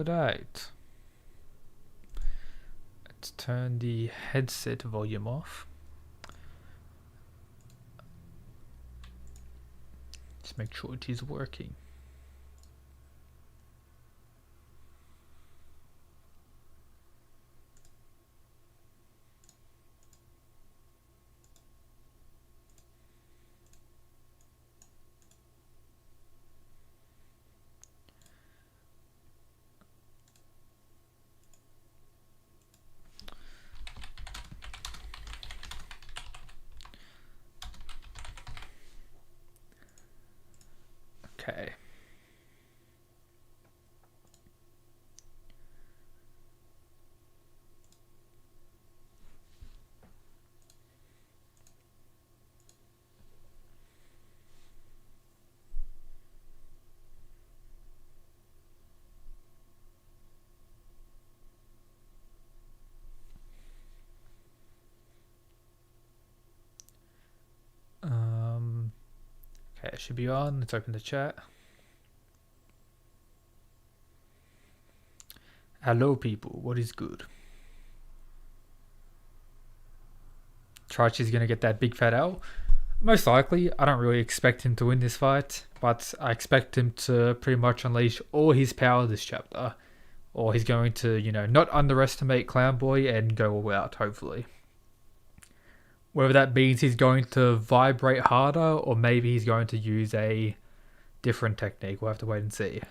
Alright. Let's turn the headset volume off. Just make sure it is working. Okay. Okay, it should be on. Let's open the chat. Hello people, what is good? Trarchi's gonna get that big fat L. Most likely, I don't really expect him to win this fight, but I expect him to pretty much unleash all his power this chapter. Or he's going to, you know, not underestimate Clownboy and go all out, hopefully. Whether that means he's going to vibrate harder or maybe he's going to use a different technique. We'll have to wait and see.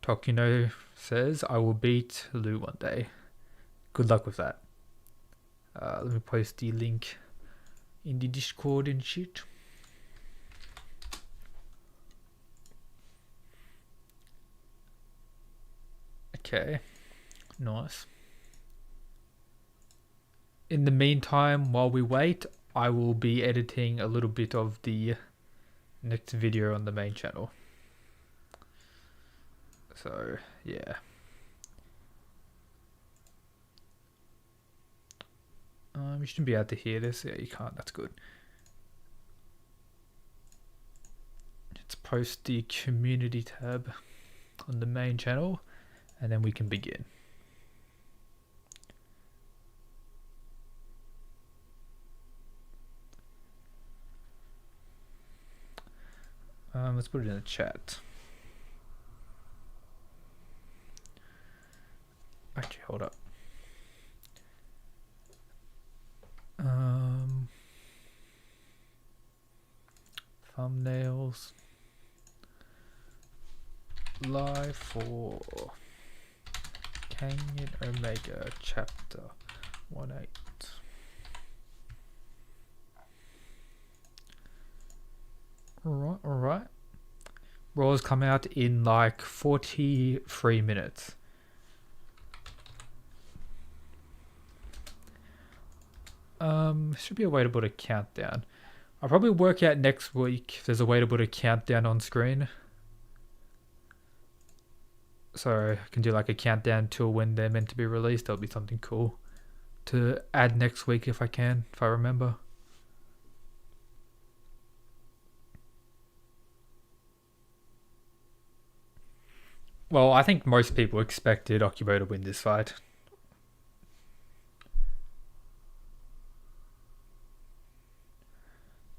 Tokino says, I will beat Lou one day. Good luck with that. Let me post the link in the Discord and shit. Okay, nice. In the meantime, while we wait, I will be editing a little bit of the next video on the main channel. So, yeah. You shouldn't be able to hear this. Yeah, you can't. That's good. Let's post the community tab on the main channel, and then we can begin. Let's put it in the chat. Actually, hold up. Thumbnails. Live for Kengan Omega Chapter 1-8. Alright. Raw's come out in like 43 minutes. Should be a way to put a countdown. I'll probably work out next week if there's a way to put a countdown on screen. So I can do like a countdown till when they're meant to be released. That'll be something cool to add next week if I can, if I remember. Well, I think most people expected Okubo to win this fight.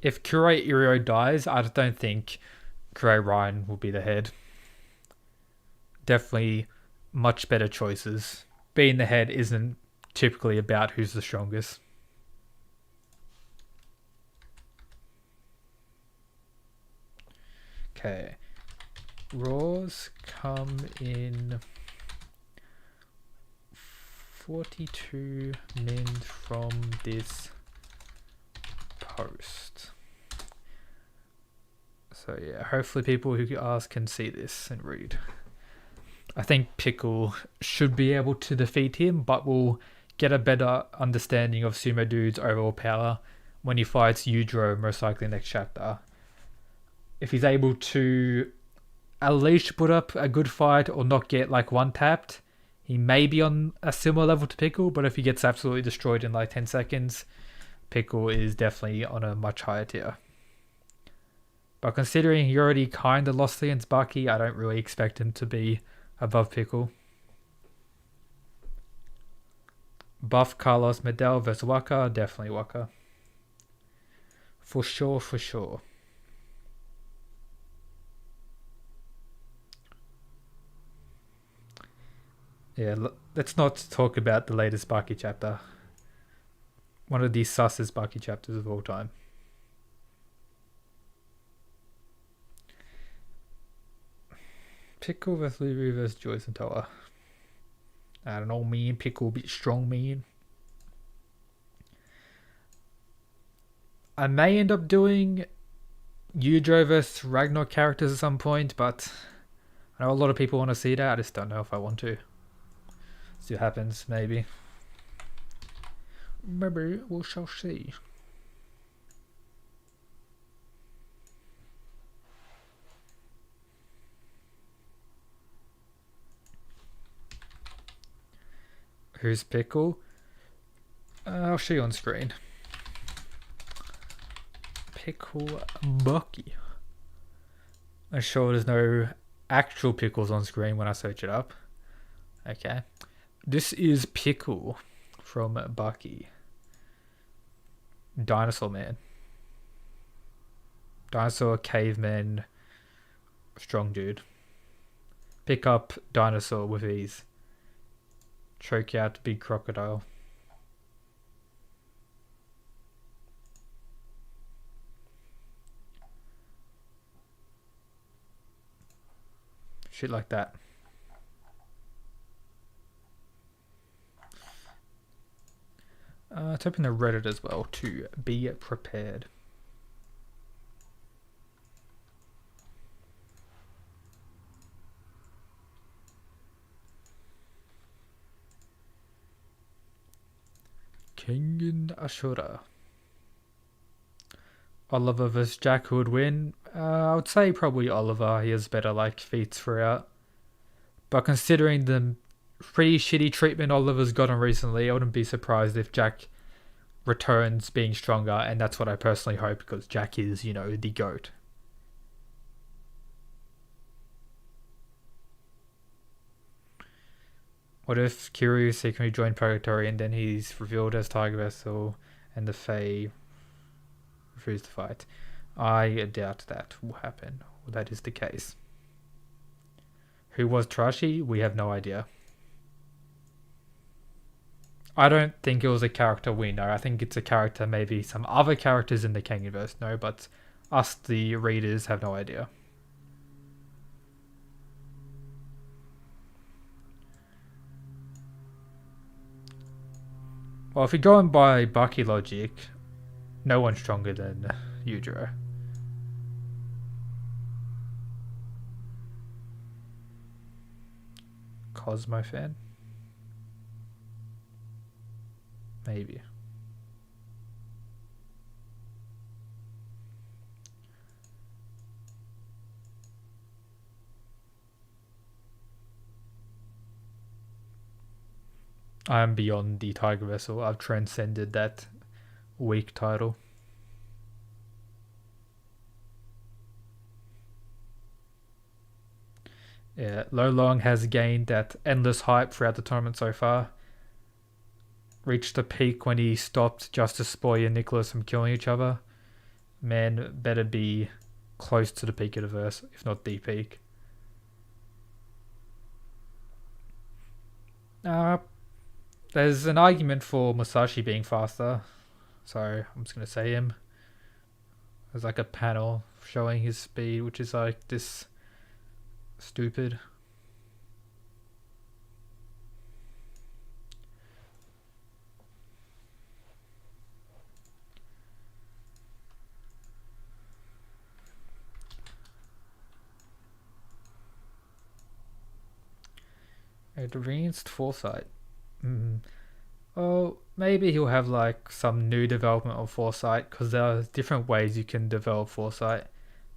If Kure Irio dies, I don't think Kure Ryan will be the head. Definitely much better choices. Being the head isn't typically about who's the strongest. Okay. Raws come in 42 min from this post. So yeah, hopefully people who ask can see this and read. I think Pickle should be able to defeat him, but we'll get a better understanding of Sumo Dude's overall power when he fights Yujiro most likely next chapter. If he's able to at least put up a good fight or not get like one tapped, he may be on a similar level to Pickle, but if he gets absolutely destroyed in like 10 seconds, Pickle is definitely on a much higher tier. But considering he already kind of lost against Bucky, I don't really expect him to be above Pickle. Buff Carlos Medel versus Waka, definitely Waka. For sure, for sure. Yeah, let's not talk about the latest Bucky chapter. One of the sussest Bucky chapters of all time. Pickle versus Lulu versus Joyce and Toa. I don't know, man. Pickle a bit strong, man. I may end up doing Yudro versus Ragnar characters at some point, but I know a lot of people want to see that. I just don't know if I want to. See what happens, maybe. Maybe we shall see. Who's Pickle? I'll show you on screen. Pickle Bucky. I'm sure there's no actual pickles on screen when I search it up. Okay. This is Pickle from Bucky. Dinosaur Man. Dinosaur, caveman, strong dude. Pick up dinosaur with ease. Choke out big crocodile. Shit like that. Type in the Reddit as well to be prepared. Kengan Ashura. Oliver vs Jack, who would win? I would say probably Oliver. He has better feats throughout. But considering the pretty shitty treatment Oliver's gotten recently, I wouldn't be surprised if Jack returns being stronger, and that's what I personally hope, because Jack is, the GOAT. What if Kiryu secretly joined Purgatory and then he's revealed as Tiger Vessel and the Fae refuse to fight? I doubt that will happen. Well, that is the case. Who was Tarashi? We have no idea. I don't think it was a character we know. I think it's a character maybe some other characters in the Kenganverse know, but us, the readers, have no idea. Well, if you're going by Bucky logic, no one's stronger than Yujiro. Cosmo fan? Maybe. I am beyond the Tiger Vessel. I've transcended that weak title. Yeah, Lo Long has gained that endless hype throughout the tournament so far. Reached the peak when he stopped Justice Boy and Nicholas from killing each other. Man better be close to the peak of the verse, if not the peak. There's an argument for Musashi being faster, so I'm just going to say him. There's a panel showing his speed, which is this stupid. Advanced foresight. Oh, maybe he'll have some new development of foresight, because there are different ways you can develop foresight.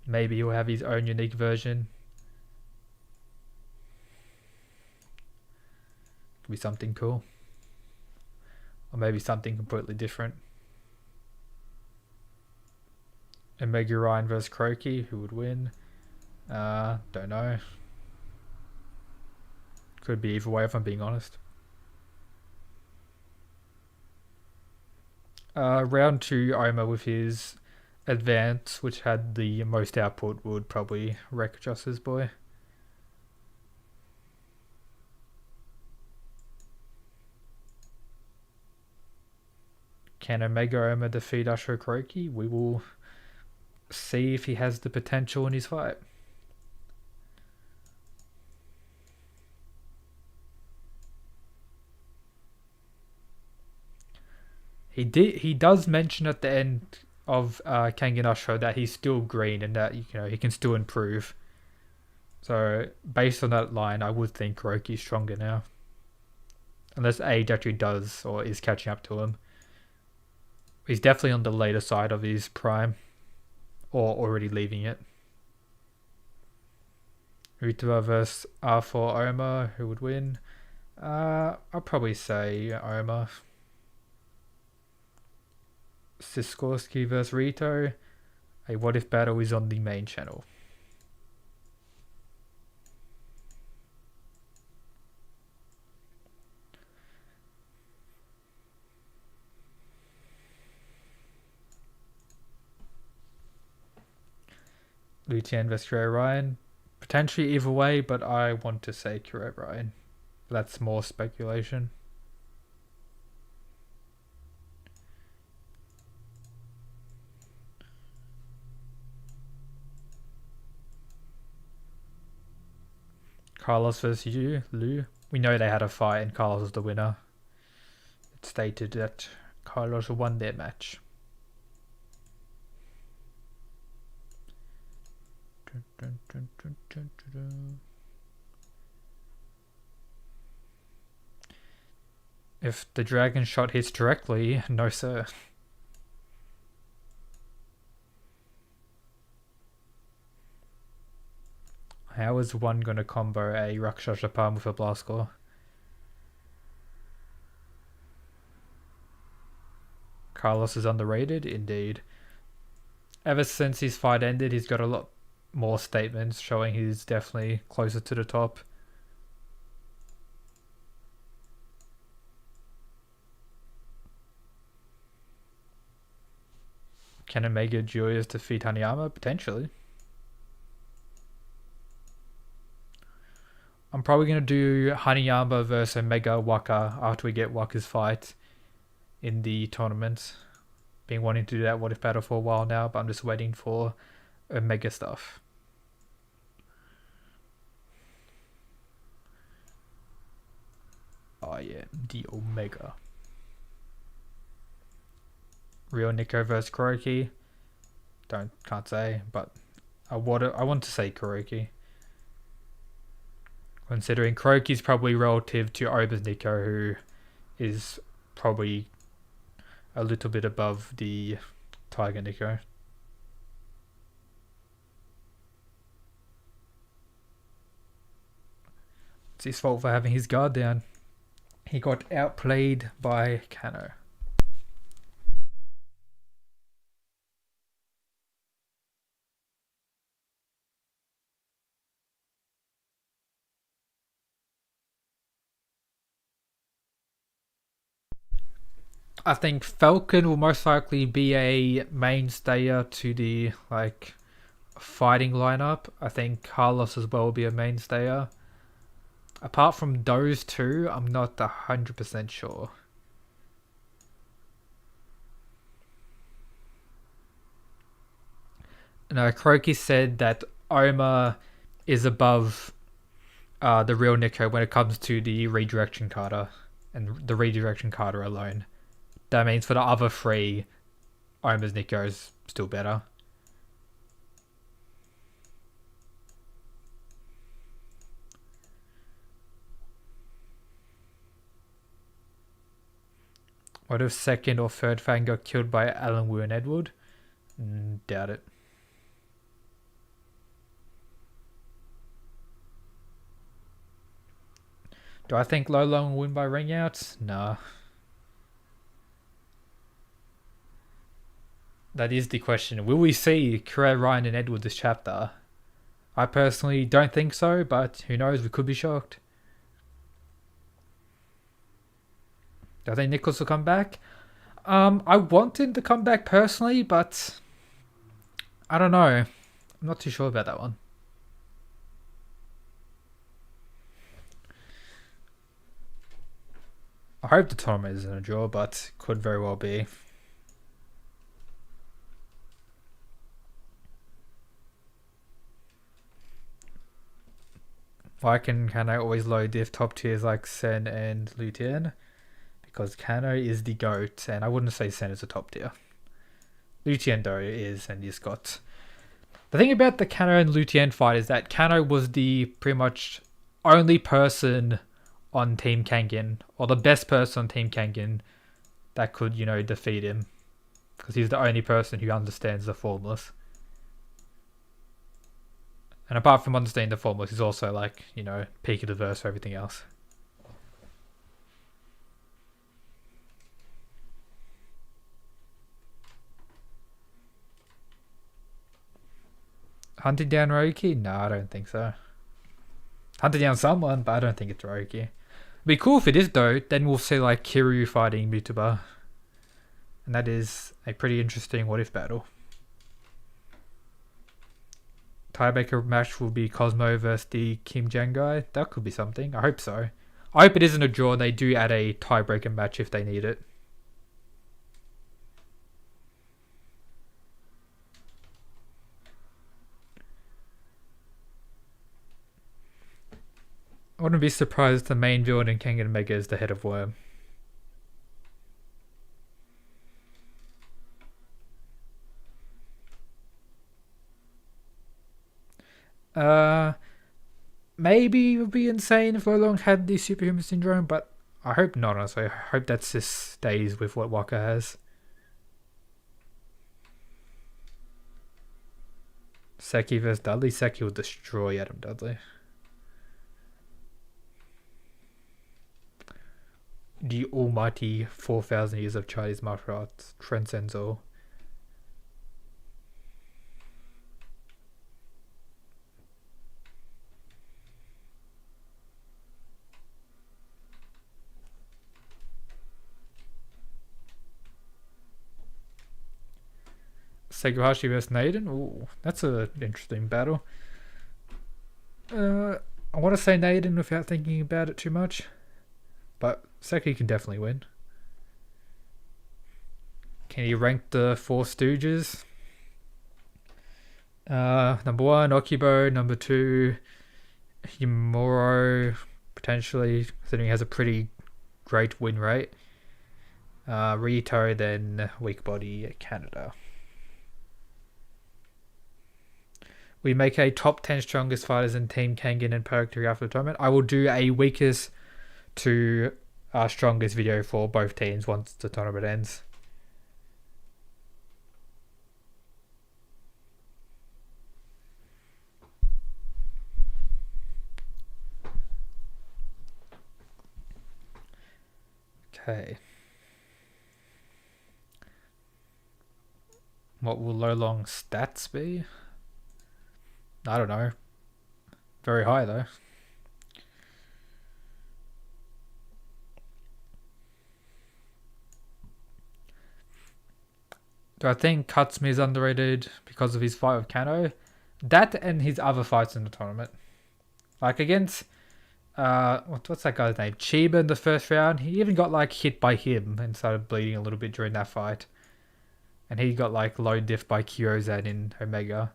Maybe he'll have his own unique version. Could be something cool. Or maybe something completely different. Omega Ryan versus Croaky, who would win? Don't know. Could be either way if I'm being honest. Round 2, Oma with his advance, which had the most output, would probably wreck Justice Boy. Can Omega Oma defeat Usher Croaky? We will see if he has the potential in his fight. He does mention at the end of Kengan Usher that he's still green and that he can still improve. So based on that line, I would think Kuroki's stronger now, unless age actually does or is catching up to him. He's definitely on the later side of his prime, or already leaving it. Utah versus R4 Oma, who would win? I'll probably say Oma. Sikorsky versus Rito. A what if battle is on the main channel. Lucian versus Kuro Ryan. Potentially either way, but I want to say Kuro Ryan. That's more speculation. Carlos versus Lu. We know they had a fight and Carlos was the winner. It's stated that Carlos won their match. If the dragon shot hits directly, no sir. How is one going to combo a Rakshasa Palm with a Blast Core? Carlos is underrated, indeed. Ever since his fight ended, he's got a lot more statements showing he's definitely closer to the top. Can Omega Julius defeat Hanayama? Potentially. I'm probably going to do Hanayama versus Omega Waka after we get Waka's fight in the tournament. Been wanting to do that what if battle for a while now, but I'm just waiting for Omega stuff. Oh yeah, the Omega. Real Nico versus Kuroki. Can't say, but I want to say Kuroki. Considering Kuroki's probably relative to Oba's Nico, who is probably a little bit above the Tiger Nico. It's his fault for having his guard down. He got outplayed by Kano. I think Falcon will most likely be a mainstayer to the fighting lineup. I think Carlos as well will be a mainstayer. Apart from those two, I'm not 100% sure. No, Kroki said that Oma is above the real Nico when it comes to the redirection kata and the redirection kata alone. That means for the other three, Oma's Nico is still better. What if second or third Fang got killed by Alan Wu and Edward? Doubt it. Do I think Lo Long will win by ring outs? Nah. That is the question. Will we see Kira, Ryan, and Edward this chapter? I personally don't think so, but who knows? We could be shocked. Do I think Nicholas will come back? I want him to come back personally, but I don't know. I'm not too sure about that one. I hope the tournament isn't a draw, but could very well be. Why can I always low diff top tiers like Sen and Lutien? Because Kano is the GOAT, and I wouldn't say Sen is a top tier. Lutien though is, and he's got... The thing about the Kano and Lutien fight is that Kano was the pretty much only person on Team Kengan, or the best person on Team Kengan that could, defeat him. Because he's the only person who understands the formulas. And apart from understanding the formulas, he's also like, peak of the verse for everything else. Hunting down Roki? No, I don't think so. Hunting down someone, but I don't think it's Roki. It'd be cool if it is though, then we'll see like Kiryu fighting Mutaba. And that is a pretty interesting what if battle. Tiebreaker match will be Cosmo versus the Kim Jang guy. That could be something. I hope so. I hope it isn't a draw and they do add a tiebreaker match if they need it. I wouldn't be surprised if the main villain in Kengan Mega is the head of Worm. Maybe it would be insane if Lolong had the superhuman syndrome, but I hope not, honestly. I hope that just stays with what Waka has. Seki vs Dudley. Seki will destroy Adam Dudley. The almighty 4,000 years of Chinese martial arts transcends all. Seguhashi vs Naden. Ooh, that's an interesting battle. I want to say Naden without thinking about it too much, but Seki can definitely win. Can he rank the Four Stooges? Number 1, Okibo. Number 2, Himuro. Potentially, considering he has a pretty great win rate. Rito, then Weak Body Canada. We make a top 10 strongest fighters in Team Kengan and Purgatory after the tournament. I will do a weakest to strongest video for both teams once the tournament ends. Okay. What will Lolong's stats be? I don't know. Very high though. Do I think Katsumi is underrated because of his fight with Kano? That and his other fights in the tournament. Like against what's that guy's name? Chiba in the first round. He even got like hit by him and started bleeding a little bit during that fight. And he got like low diff by Kyozan in Omega.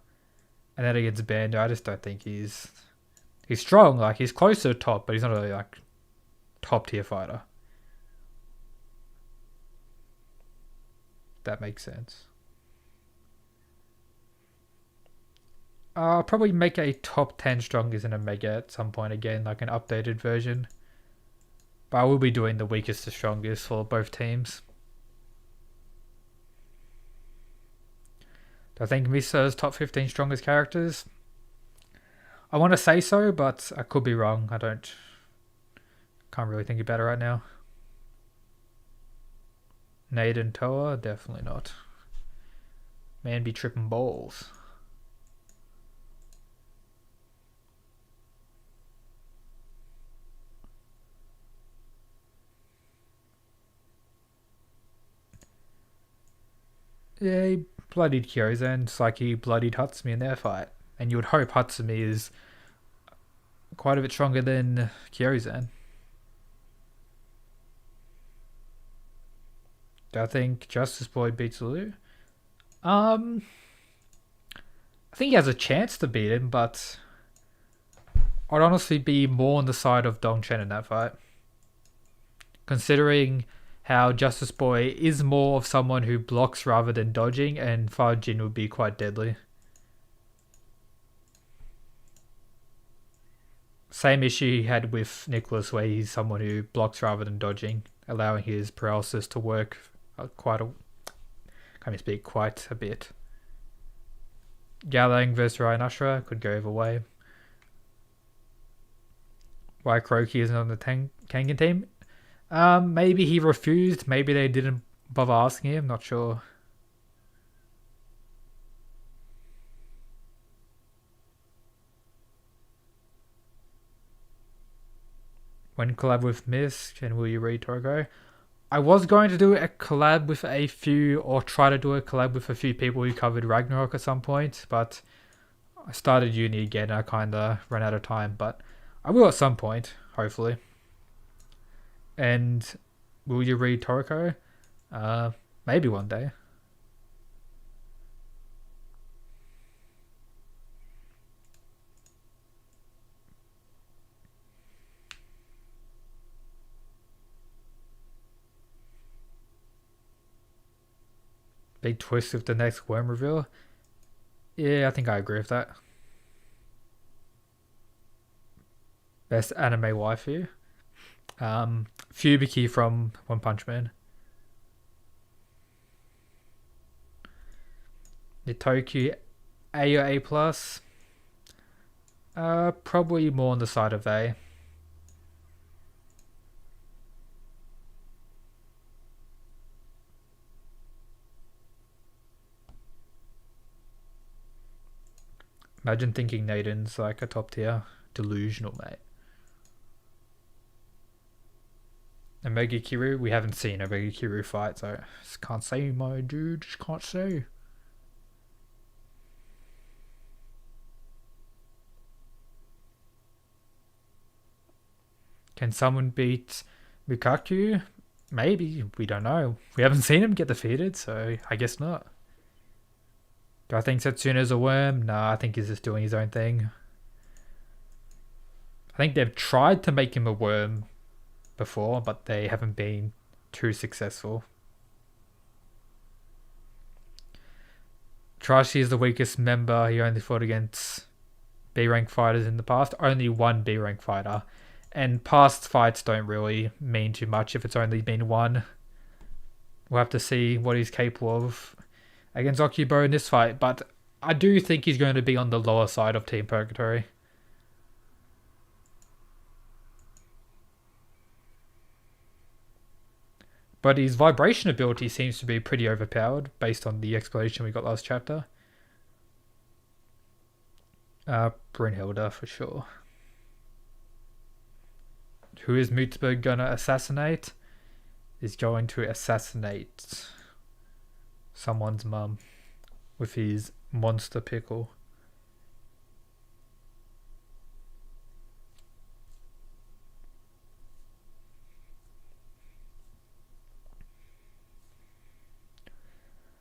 And then against Bando, I just don't think he's strong. Like he's close to the top, but he's not really like top tier fighter. That makes sense. I'll probably make a top 10 strongest in Omega at some point again, like an updated version. But I will be doing the weakest to strongest for both teams. Do I think Misa's top 15 strongest characters? I want to say so, but I could be wrong. Can't really think about it right now. Naden Toa? Definitely not. Man be tripping balls. Yeah, he bloodied Kyozen just like he bloodied Hatsumi in their fight. And you would hope Hatsumi is quite a bit stronger than Kyozen. Do I think Justice Boy beats Lou? I think he has a chance to beat him, but I'd honestly be more on the side of Dongchen in that fight. Considering how Justice Boy is more of someone who blocks rather than dodging, and Fajin would be quite deadly. Same issue he had with Nicholas, where he's someone who blocks rather than dodging, allowing his paralysis to work quite a bit. Galang versus Ryan Ashra could go either way. Why Kroki isn't on the Kengan team? Maybe he refused. Maybe they didn't bother asking him. Not sure. When collab with Mist, and will you read Torgo? I was going to do a collab with a few, or try to do a collab with a few people who covered Ragnarok at some point, but I started uni again and I kind of ran out of time, but I will at some point, hopefully. And will you read Toriko? Maybe one day. Big twist with the next worm reveal. Yeah, I think I agree with that. Best anime waifu. Fubiki from One Punch Man. Nitoku A or A plus. Probably more on the side of A. Imagine thinking Naden's like a top tier. Delusional, mate. Omega Kiru, we haven't seen Omega Kiru fight, so just can't say, my dude. Just can't say. Can someone beat Mukaku? Maybe. We don't know. We haven't seen him get defeated, so I guess not. Do I think Setsuna's a worm? No, I think he's just doing his own thing. I think they've tried to make him a worm before, but they haven't been too successful. Trashi is the weakest member. He only fought against B-rank fighters in the past. Only one B-rank fighter. And past fights don't really mean too much if it's only been one. We'll have to see what he's capable of against Okubo in this fight, but I do think he's going to be on the lower side of Team Purgatory. But his vibration ability seems to be pretty overpowered based on the explanation we got last chapter. Brynhilda for sure. Who is Mutzberg gonna assassinate? He's going to assassinate someone's mum with his monster pickle.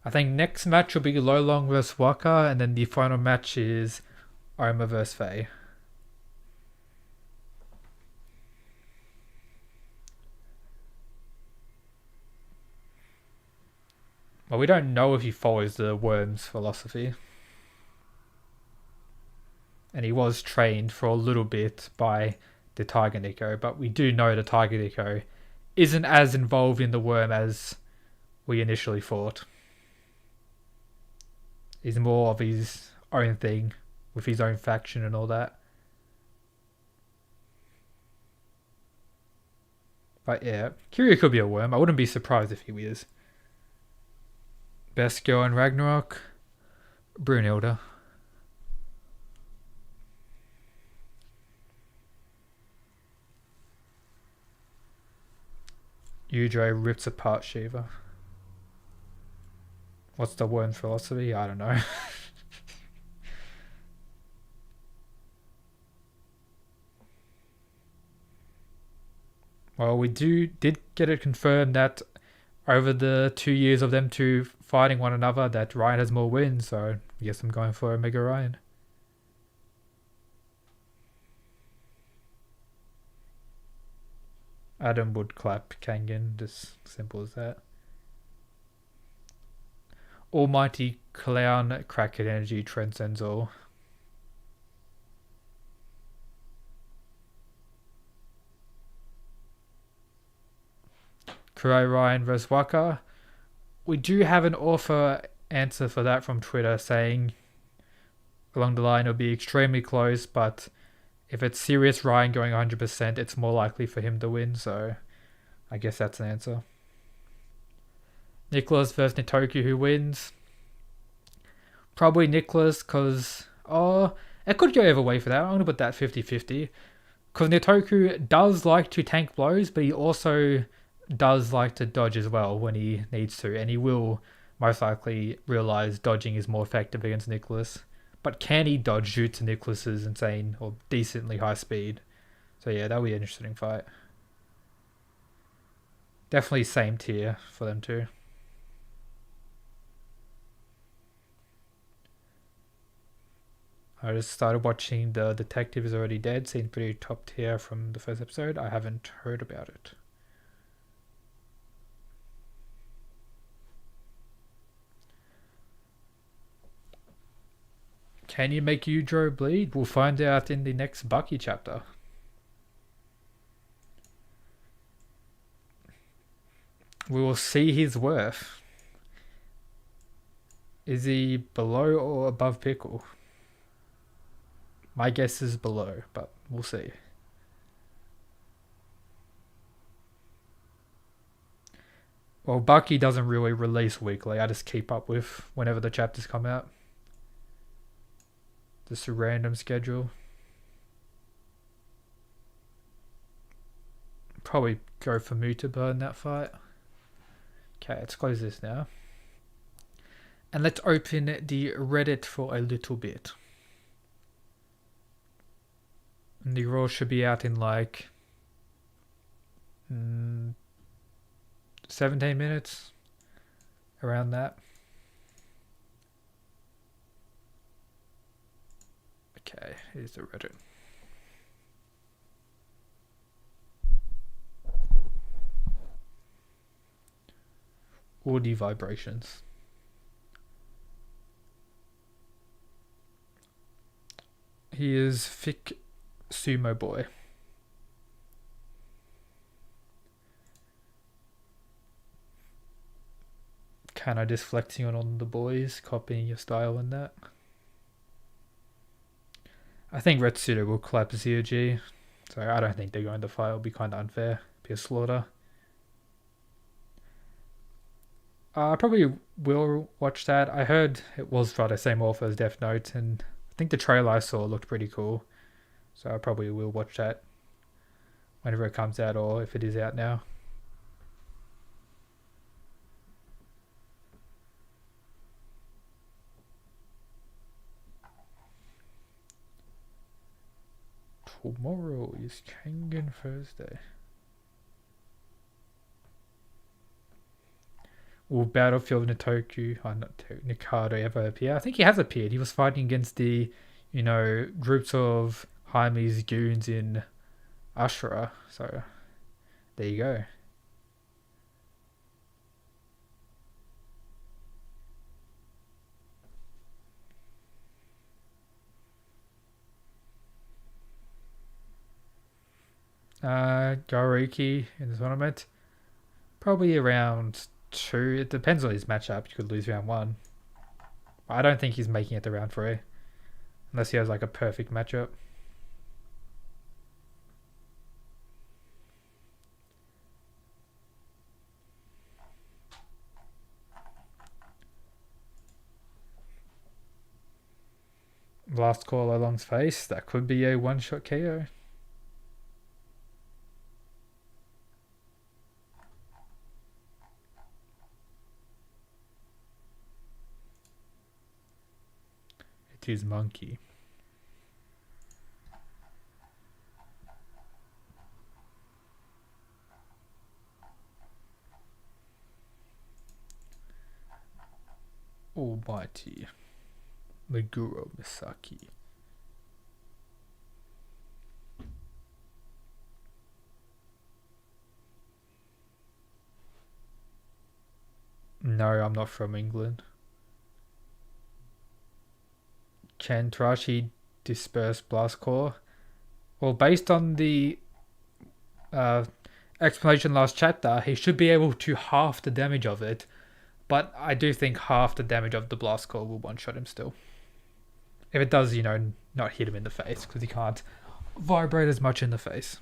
I think next match will be Lolong vs Waka, and then the final match is Oma vs Faye. Well, we don't know if he follows the worm's philosophy. And he was trained for a little bit by the Tiger Nico, but we do know the Tiger Nico isn't as involved in the worm as we initially thought. He's more of his own thing with his own faction and all that. But yeah, Kiryu could be a worm. I wouldn't be surprised if he is. Best girl in Ragnarok? Brunilda. Yudro rips apart Shiva. What's the worm philosophy? I don't know. Well, we did get it confirmed that over the 2 years of them two fighting one another, that Ryan has more wins. So I guess I'm going for Omega Ryan. Adam would clap Kengan, just simple as that. Almighty Clown Kraken energy transcends all. Kurai Ryan vs Waka. We do have an author answer for that from Twitter saying along the line it'll be extremely close, but if it's serious Ryan going 100%, it's more likely for him to win, so I guess that's an answer. Nicholas versus Nitoku, who wins? Probably Nicholas, because it could go either way for that. I'm going to put that 50-50. Because Nitoku does like to tank blows, but he also does like to dodge as well when he needs to, and he will most likely realize dodging is more effective against Nicholas. But can he dodge due to Nicholas's insane or decently high speed? So yeah, that'll be an interesting fight. Definitely same tier for them two. I just started watching The Detective is Already Dead. Seemed pretty top tier from the first episode. I haven't heard about it. Can you make Yudro bleed? We'll find out in the next Bucky chapter. We will see his worth. Is he below or above Pickle? My guess is below, but we'll see. Well, Bucky doesn't really release weekly. I just keep up with whenever the chapters come out. Just a random schedule. Probably go for Mutaba in that fight. Okay, let's close this now. And let's open the Reddit for a little bit. And the Raw should be out in like 17 minutes. Around that. Okay, here's the Reddit. Audio vibrations. He is Thick Sumo Boy. Kind of just flexing on the boys, copying your style and that. I think Retsudo will clap ZOG, so I don't think they're going to fight. It'll be kind of unfair. Be a slaughter. I probably will watch that. I heard it was by the same author as Death Note, and I think the trailer I saw looked pretty cool. So I probably will watch that whenever it comes out, or if it is out now. Tomorrow is Kengan Thursday. Will Battlefield Nitoku, not Nikado, ever appear? I think he has appeared. He was fighting against the, groups of Jaime's goons in Ashura. So, there you go. Gariki in the tournament. Probably around 2. It depends on his matchup. You could lose round 1. I don't think he's making it to round 3. Unless he has like a perfect matchup. Last call Oolong's face. That could be a one-shot KO. It is Monkey. Almighty Meguro Misaki. No, I'm not from England. Can Tarashi disperse Blast Core? Well, based on the explanation last chapter, he should be able to half the damage of it. But I do think half the damage of the Blast Core will one-shot him still. If it does, not hit him in the face, because he can't vibrate as much in the face.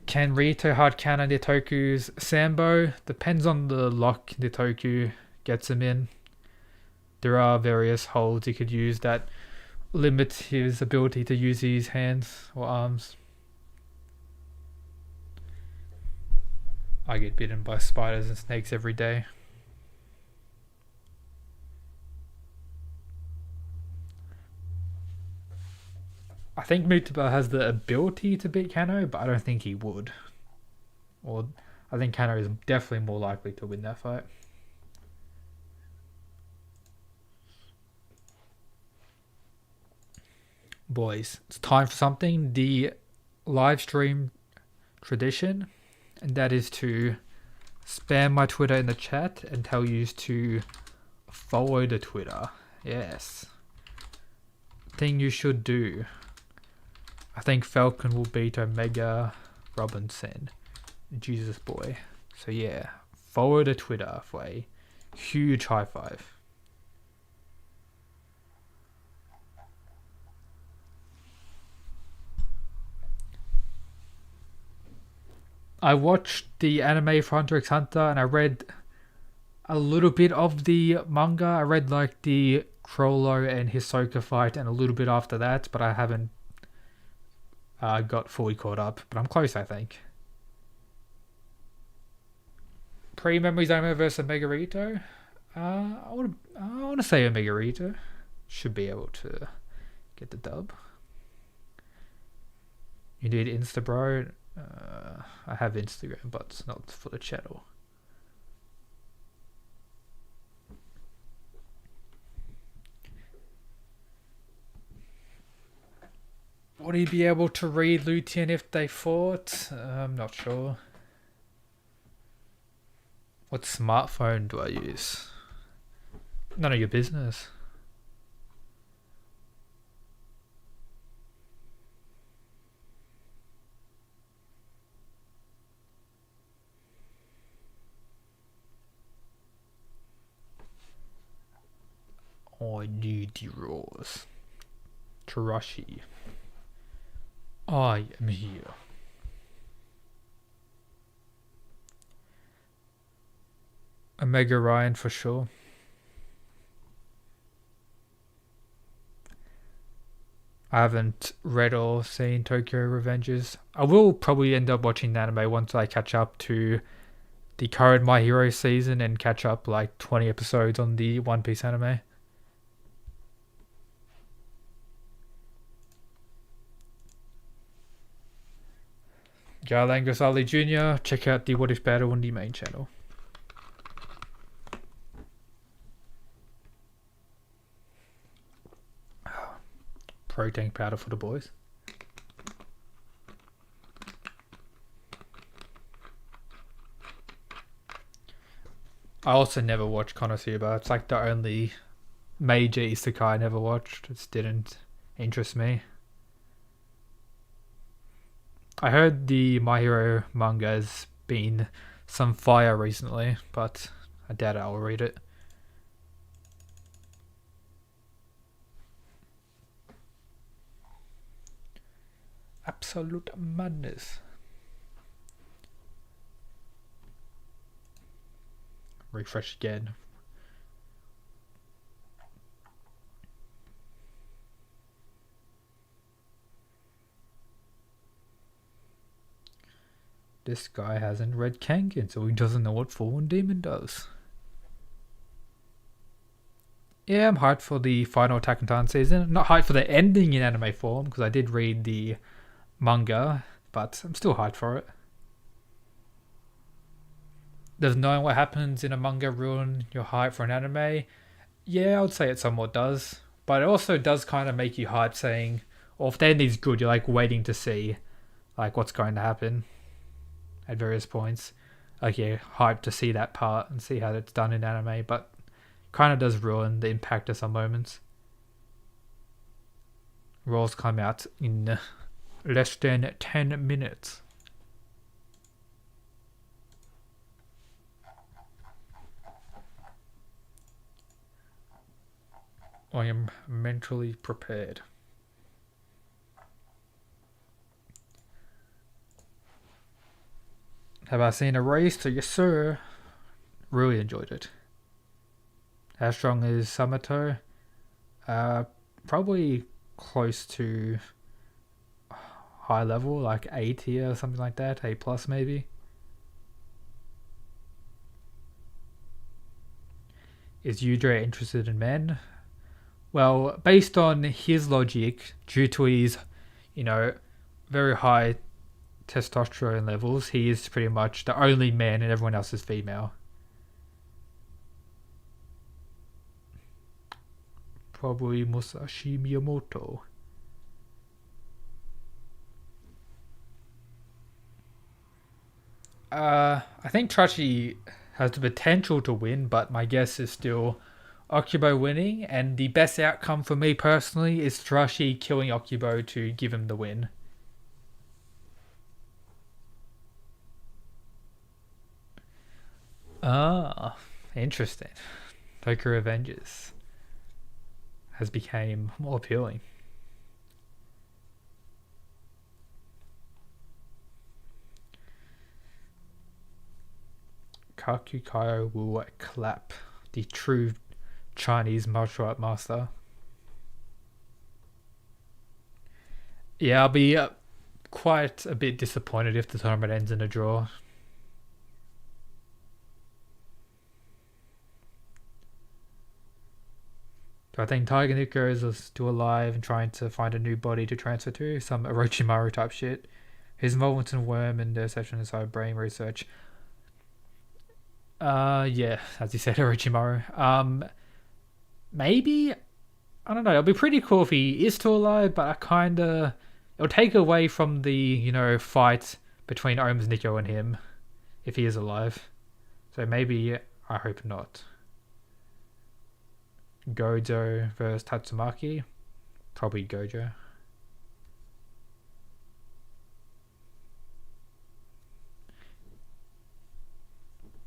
Can Rito hard counter Nitoku's Sambo? Depends on the lock Nitoku gets him in. There are various holds he could use that limit his ability to use his hands or arms. I get bitten by spiders and snakes every day. I think Mutaba has the ability to beat Kano, but I don't think he would. Or I think Kano is definitely more likely to win that fight. Boys, it's time for something. The live stream tradition. And that is to spam my Twitter in the chat and tell you to follow the Twitter. Yes. Thing you should do. I think Falcon will beat Omega Robinson. Jesus boy. So yeah, follow the Twitter for a huge high five. I watched the anime for Hunter x Hunter and I read a little bit of the manga. I read like the Crollo and Hisoka fight and a little bit after that, but I haven't got fully caught up. But I'm close, I think. Pre-Memory Zoma versus Megarito. I want to say Megarito should be able to get the dub. You need Insta, bro. I have Instagram, but it's not for the channel. Would he be able to read Luthien if they fought? I'm not sure. What smartphone do I use? None of your business. I need the rose. Tarashi. I am here. Omega Ryan for sure. I haven't read or seen Tokyo Revengers. I will probably end up watching the anime once I catch up to the current My Hero season and catch up like 20 episodes on the One Piece anime. Garlangus Ali Jr. Check out the What If Battle on the main channel. Protein powder for the boys. I also never watched Konosuba. It's like the only major isekai I never watched. It just didn't interest me. I heard the My Hero manga has been some fire recently, but I doubt I'll read it. Absolute madness. Refresh again. This guy hasn't read Kengan, so he doesn't know what Fallen Demon does. Yeah, I'm hyped for the final Attack on Titan season. Not hyped for the ending in anime form, because I did read the manga, but I'm still hyped for it. Does knowing what happens in a manga ruin your hype for an anime? Yeah, I would say it somewhat does. But it also does kind of make you hype saying, or if the ending's good, you're like waiting to see like what's going to happen at various points. Like, yeah, hyped to see that part and see how it's done in anime, but kind of does ruin the impact of some moments. Rolls come out in less than 10 minutes. I am mentally prepared. Have I seen Erased? Yes, sir. Really enjoyed it. How strong is Samato? Probably close to high level, like A tier or something like that. A plus maybe. Is Yudre interested in men? Well, based on his logic, due to his, very high testosterone levels, he is pretty much the only man and everyone else is female. Probably Musashi Miyamoto. I think Trachi has the potential to win, but my guess is still Okubo winning, and the best outcome for me personally is Trachi killing Okubo to give him the win. Ah, interesting. Tokyo Avengers has become more appealing. Kakukayo will clap the true Chinese martial art master. Yeah, I'll be quite a bit disappointed if the tournament ends in a draw. Do I think Tiger Nico is still alive and trying to find a new body to transfer to? Some Orochimaru type shit. His involvement in Worm and their session inside brain research. Yeah, as you said, Orochimaru. Maybe, I don't know. It'll be pretty cool if he is still alive, but it'll take away from the fight between Ohms, Nico, and him if he is alive. So maybe I hope not. Gojo versus Tatsumaki. Probably Gojo.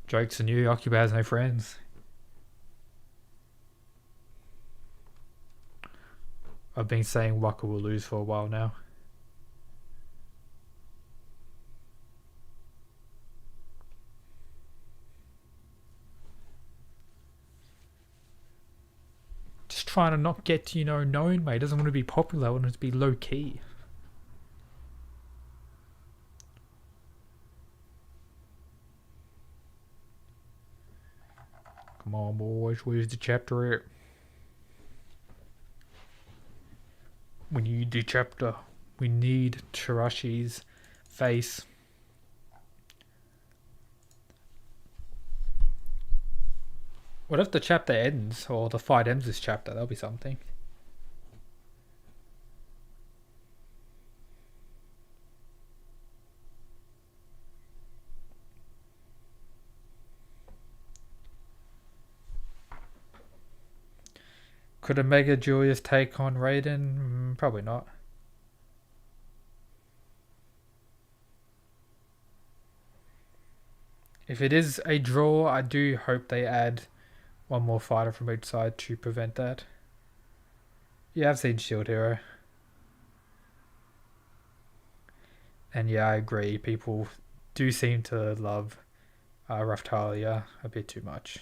Jokes on you, Okubo has no friends. I've been saying Waka will lose for a while now. Just trying to not get, known, mate. Doesn't want to be popular, wants to be low key. Come on, boys. Where's the chapter at? We need the chapter. We need Terashi's face. What if the chapter ends, or the fight ends this chapter? That'll be something. Could Omega Julius take on Raiden? Probably not. If it is a draw, I do hope they add one more fighter from each side to prevent that. Yeah, I've seen Shield Hero. And yeah, I agree. People do seem to love Raftalia a bit too much.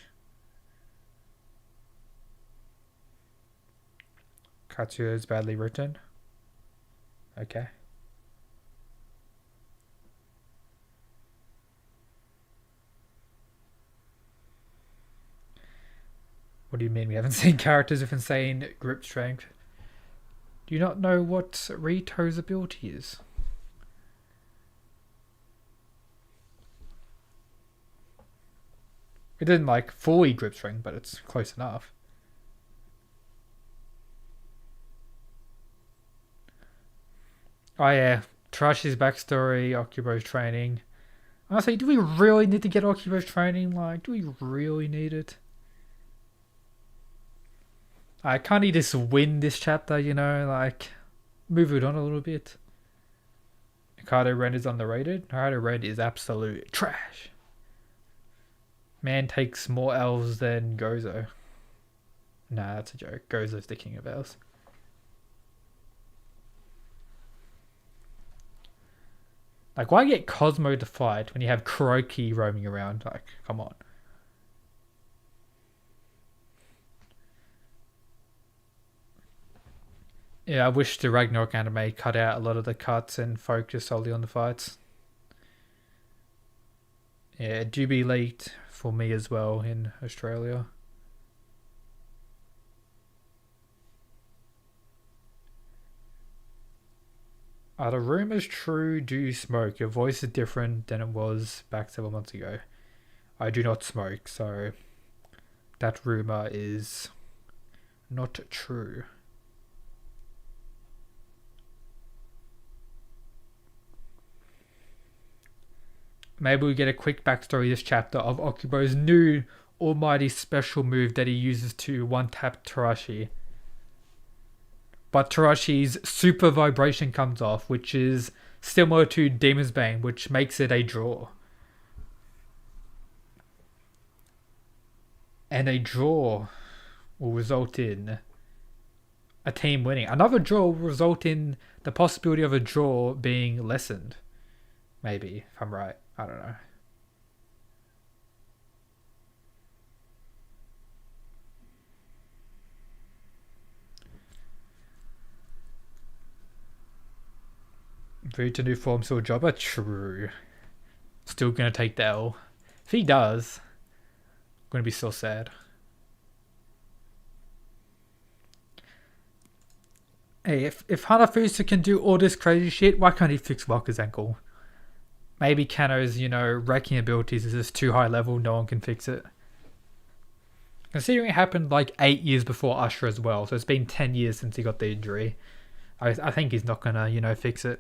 Katsuya is badly written. Okay. What do you mean we haven't seen characters with insane grip strength? Do you not know what Rito's ability is? It didn't like fully grip strength, but it's close enough. Oh yeah, Tarashi's backstory, Okubo's training. Honestly, do we really need to get Okubo's training? Like, do we really need it? Can't he just win this chapter, you know? Like, move it on a little bit. Hokkaido Ren is underrated. Hokkaido Ren is absolute trash. Man takes more elves than Gozo. Nah, that's a joke. Gozo's the king of elves. Like, why get Cosmo to fight when you have Kuroki roaming around? Like, come on. Yeah, I wish the Ragnarok anime cut out a lot of the cuts and focus solely on the fights. Yeah, it do be leaked for me as well in Australia. Are the rumours true? Do you smoke? Your voice is different than it was back 7 months ago. I do not smoke, so that rumour is not true. Maybe we get a quick backstory this chapter of Okubo's new almighty special move that he uses to one-tap Tarashi. But Tarashi's super vibration comes off, which is similar to Demon's Bane, which makes it a draw. And a draw will result in a team winning. Another draw will result in the possibility of a draw being lessened. Maybe, if I'm right. I don't know. Very to new form still jobber? True. Still gonna take the L. If he does, I'm gonna be so sad. Hey, if Hanafusa can do all this crazy shit, why can't he fix Walker's ankle? Maybe Kano's, wrecking abilities is just too high level, no one can fix it. Considering it happened like 8 years before Usher as well, so it's been 10 years since he got the injury. I think he's not gonna, fix it.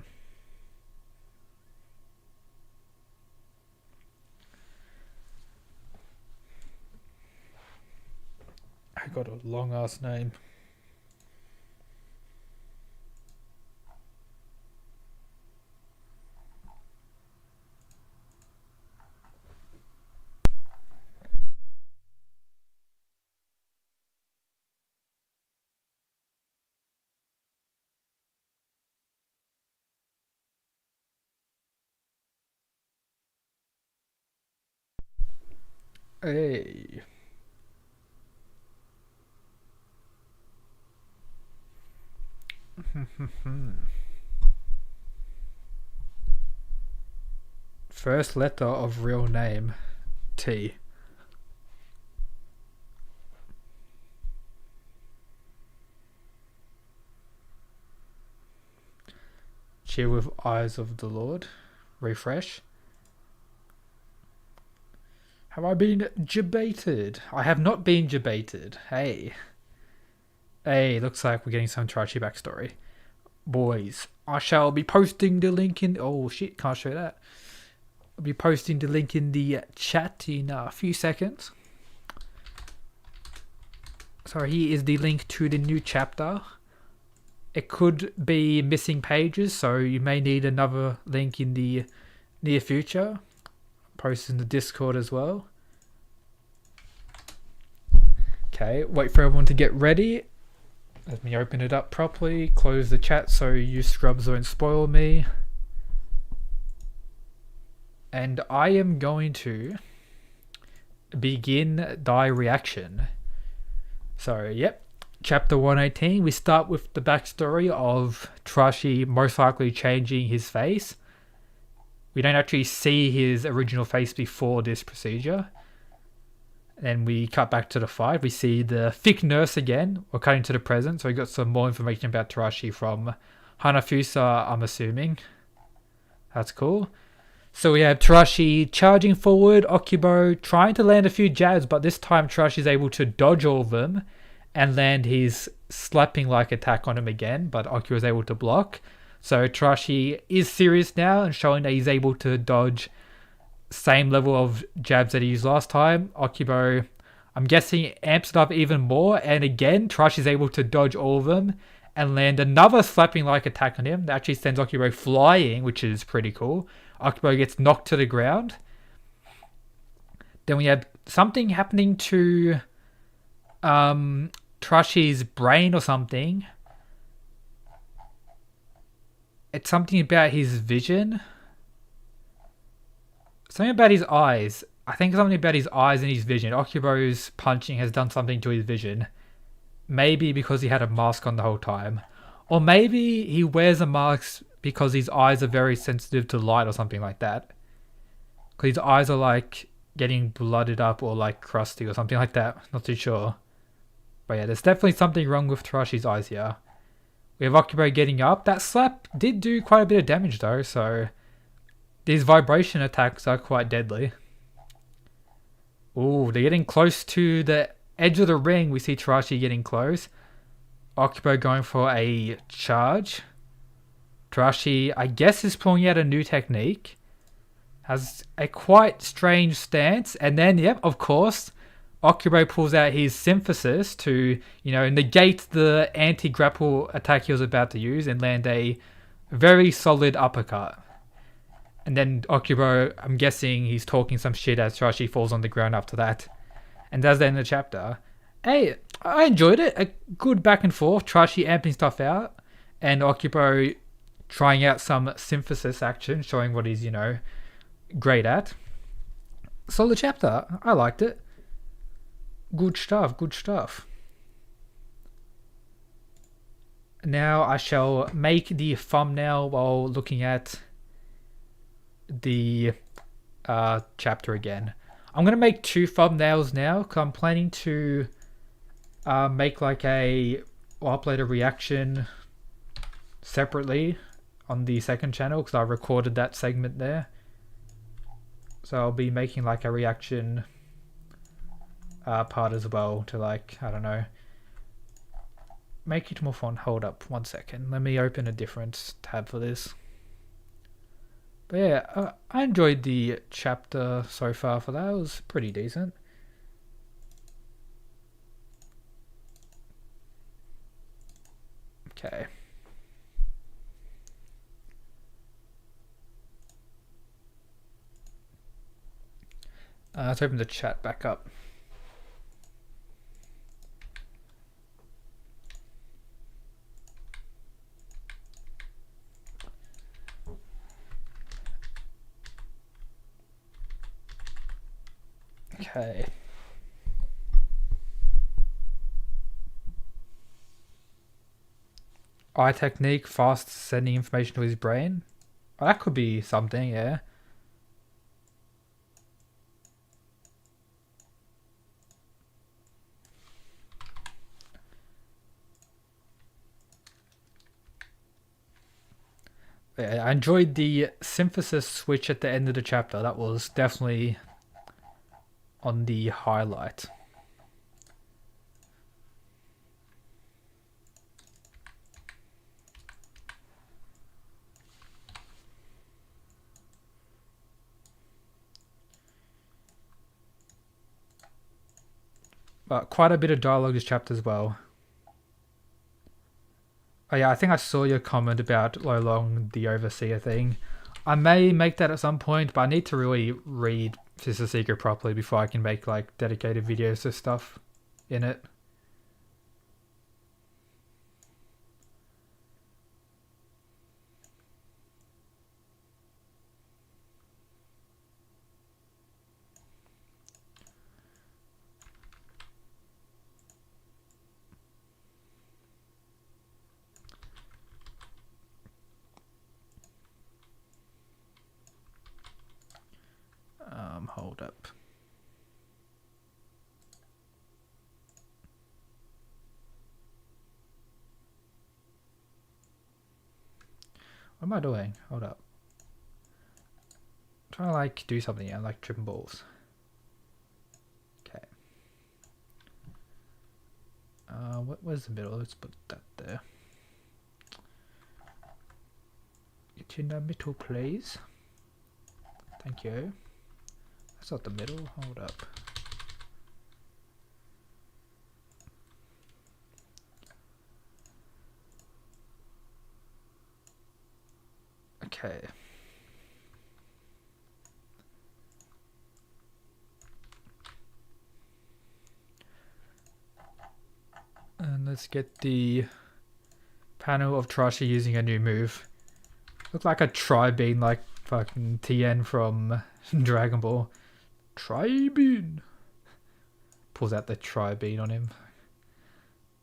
I got a long ass name. Hey. First letter of real name, T. Cheer with eyes of the Lord. Refresh. Have I been debated? I have not been debated. Hey. Hey, looks like we're getting some Tarashi backstory. Boys, I shall be posting the link in... Oh shit, can't show that. I'll be posting the link in the chat in a few seconds. So here is the link to the new chapter. It could be missing pages, so you may need another link in the near future. Post in the Discord as well. Okay, wait for everyone to get ready. Let me open it up properly. Close the chat so you scrubs don't spoil me. And I am going to begin die reaction. So, yep. Chapter 118. We start with the backstory of Tarashi most likely changing his face. We don't actually see his original face before this procedure. And we cut back to the fight. We see the thick nurse again. We're cutting to the present, so we got some more information about Tarashi from Hanafusa, I'm assuming. That's cool. So we have Tarashi charging forward, Okubo trying to land a few jabs, but this time Tarashi's able to dodge all of them and land his slapping like attack on him again, but Okubo's able to block. So Tarashi is serious now and showing that he's able to dodge same level of jabs that he used last time. Okubo, I'm guessing, amps it up even more, and again Tarashi's able to dodge all of them and land another slapping like attack on him that actually sends Okubo flying, which is pretty cool. Okubo gets knocked to the ground. Then we have something happening to Tarashi's brain or something. It's something about his vision. Something about his eyes. I think something about his eyes and his vision. Okubo's punching has done something to his vision. Maybe because he had a mask on the whole time. Or maybe he wears a mask because his eyes are very sensitive to light or something like that. Because his eyes are like getting blooded up or like crusty or something like that. Not too sure. But yeah, there's definitely something wrong with Tarashi's eyes here. We have Okubo getting up. That slap did do quite a bit of damage though, so these vibration attacks are quite deadly. Ooh, they're getting close to the edge of the ring. We see Tarashi getting close. Okubo going for a charge. Tarashi, I guess, is pulling out a new technique. Has a quite strange stance. And then, yep, of course, Okubo pulls out his synthesis to, negate the anti-grapple attack he was about to use and land a very solid uppercut. And then Okubo, I'm guessing he's talking some shit as Tarashi falls on the ground after that. And that's the end of the chapter. Hey, I enjoyed it. A good back and forth. Tarashi amping stuff out. And Okubo trying out some synthesis action, showing what he's, great at. Solid chapter. I liked it. Good stuff, good stuff. Now I shall make the thumbnail while looking at the chapter again. I'm going to make 2 thumbnails now because I'm planning to make like I'll upload a reaction separately on the second channel because I recorded that segment there. So I'll be making like a reaction part as well to like, I don't know, make it more fun. Hold up 1 second. Let me open a different tab for this. But yeah, I enjoyed the chapter so far for that. It was pretty decent. Okay. Let's open the chat back up. Okay. Eye technique, fast sending information to his brain. Oh, that could be something, yeah. Yeah, I enjoyed the synthesis switch at the end of the chapter. That was definitely on the highlight. But quite a bit of dialogue this chapter as well. Oh yeah, I think I saw your comment about Lolong, the Overseer thing. I may make that at some point, but I need to really read Sister Secret properly before I can make like dedicated videos to stuff in it. Hold up. What am I doing? Hold up. I'm trying to like do something here. I'm like tripping balls. Okay. Where's the middle? Let's put that there. Get in the middle, please. Thank you. That's not the middle. Hold up. Okay. And let's get the panel of Trashy using a new move. Look like a tri-beam like fucking Tien from Dragon Ball. Tri-beam! Pulls out the tri-beam on him.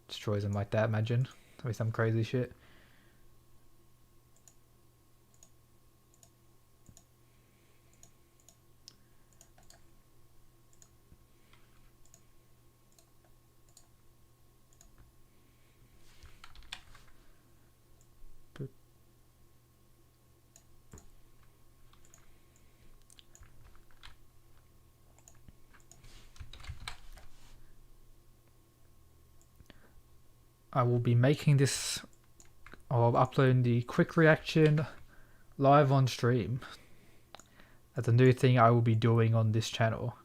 Destroys him like that, imagine. That'd be some crazy shit. I will be making this, or uploading the quick reaction live on stream. That's a new thing I will be doing on this channel.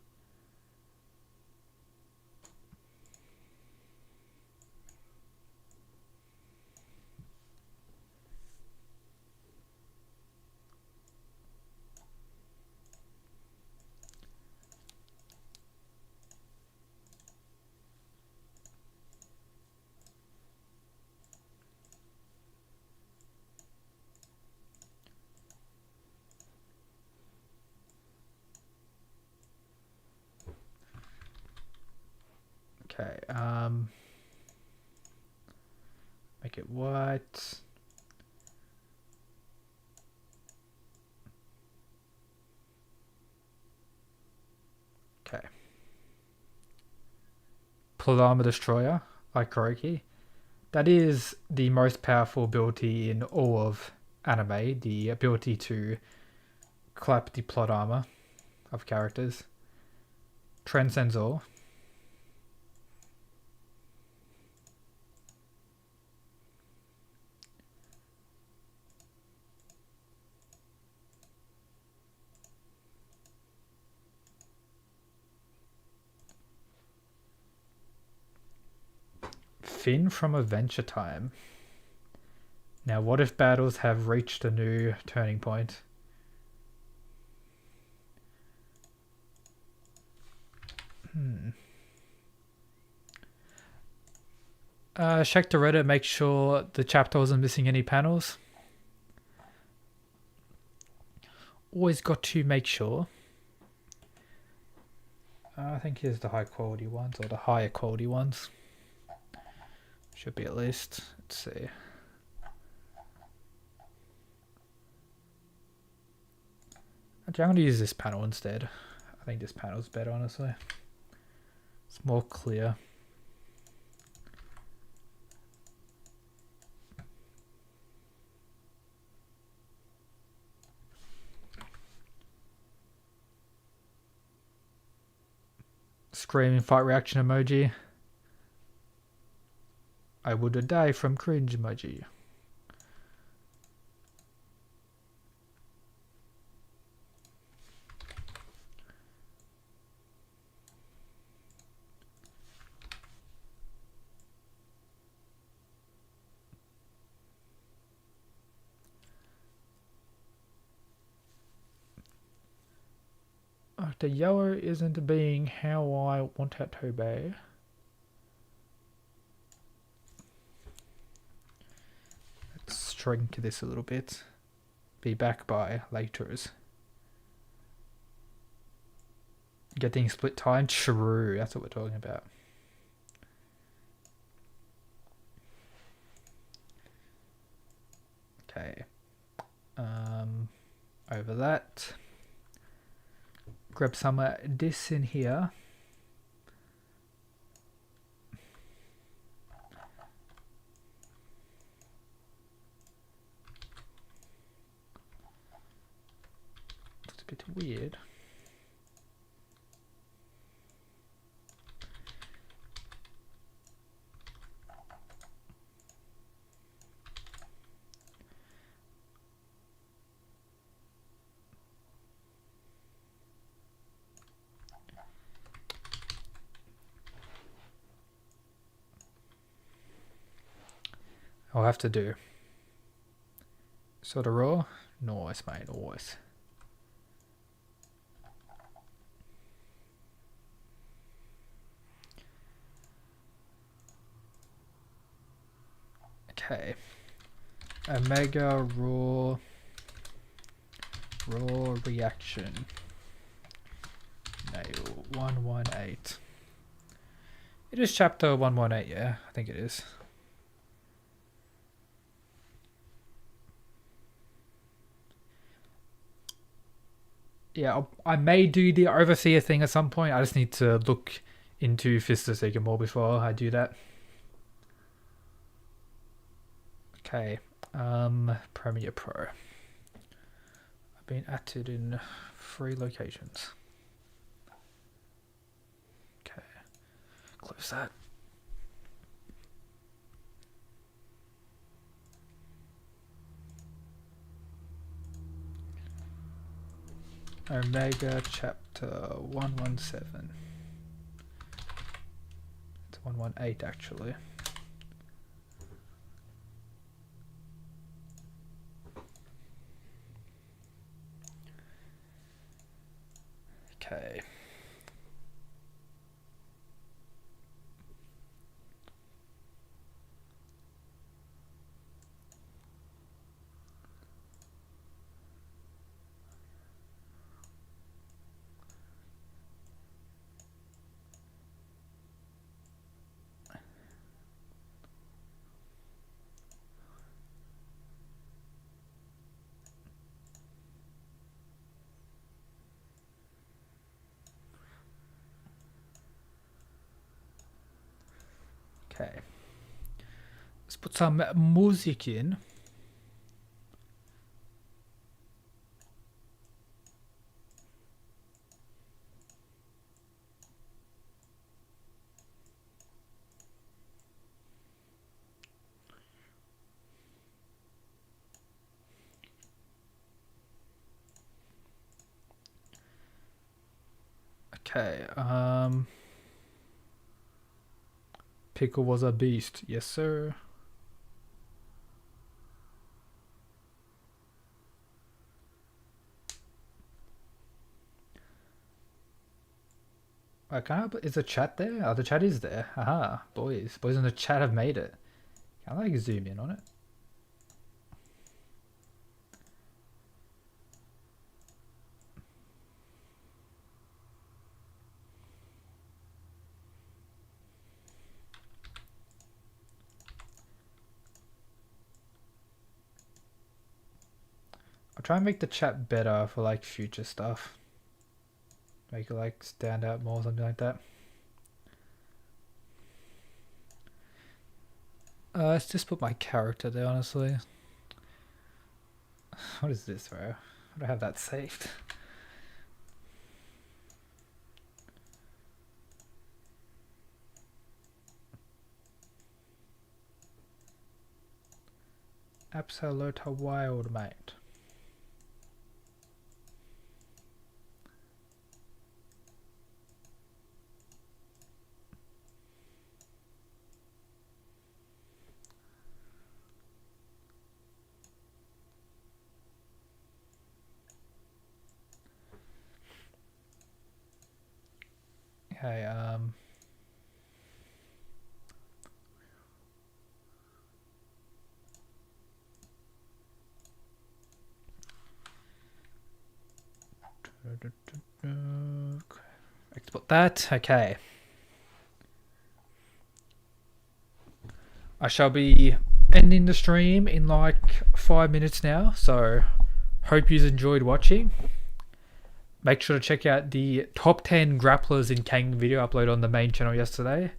Okay, make it white. Okay. Plot Destroyer, like Kuroki. That is the most powerful ability in all of anime, the ability to clap the plot armor of characters. Transcends all. Finn from Adventure Time. Now, what if battles have reached a new turning point? Check the Reddit, make sure the chapter wasn't missing any panels. Always got to make sure. I think here's the high quality ones, or the higher quality ones. Should be at least. Let's see. Actually, I'm going to use this panel instead. I think this panel's better, honestly. It's more clear. Screaming fight reaction emoji. I would die from cringe emoji. The yellow isn't being how I want it to be. Let's shrink this a little bit. Be back by laters. Getting split time? True, that's what we're talking about. Okay. Over that. Grab some of this in here. bit weird. I'll have to do. Sort of raw. Nice, mate. Nice. Okay. Omega raw reaction. Nail 118. It is chapter 118, yeah, I think it is. Yeah, I may do the overseer thing at some point. I just need to look into Fist of Seeker more before I do that. Okay, Premiere Pro. I've been added in 3 locations. Okay, close that. Omega chapter 117. It's 118 actually. Okay. Okay. Let's put some music in. Okay, Pickle was a beast. Yes, sir. I can't. Is the chat there? Oh, the chat is there. Haha, boys in the chat have made it. Can I like zoom in on it? I'll try and make the chat better for like future stuff. Make it like stand out more, something like that. Let's just put my character there, honestly. What is this, bro? I don't have that saved. Absolute wild, mate. Okay, export that. Okay. I shall be ending the stream in like 5 minutes now, so hope you enjoyed watching. Make sure to check out the top 10 grapplers in Kengan video uploaded on the main channel yesterday.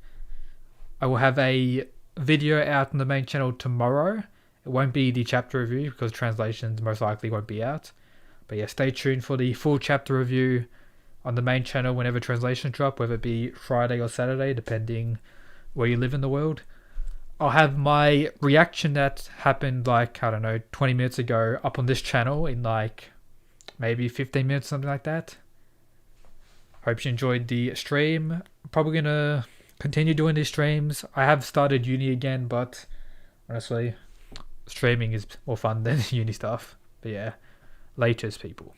I will have a video out on the main channel tomorrow. It won't be the chapter review because translations most likely won't be out. But yeah, stay tuned for the full chapter review on the main channel whenever translations drop, whether it be Friday or Saturday, depending where you live in the world. I'll have my reaction that happened like, I don't know, 20 minutes ago up on this channel in like maybe 15 minutes, something like that. Hope you enjoyed the stream. Probably gonna continue doing these streams. I have started uni again, but honestly, streaming is more fun than uni stuff. But yeah, laters, people.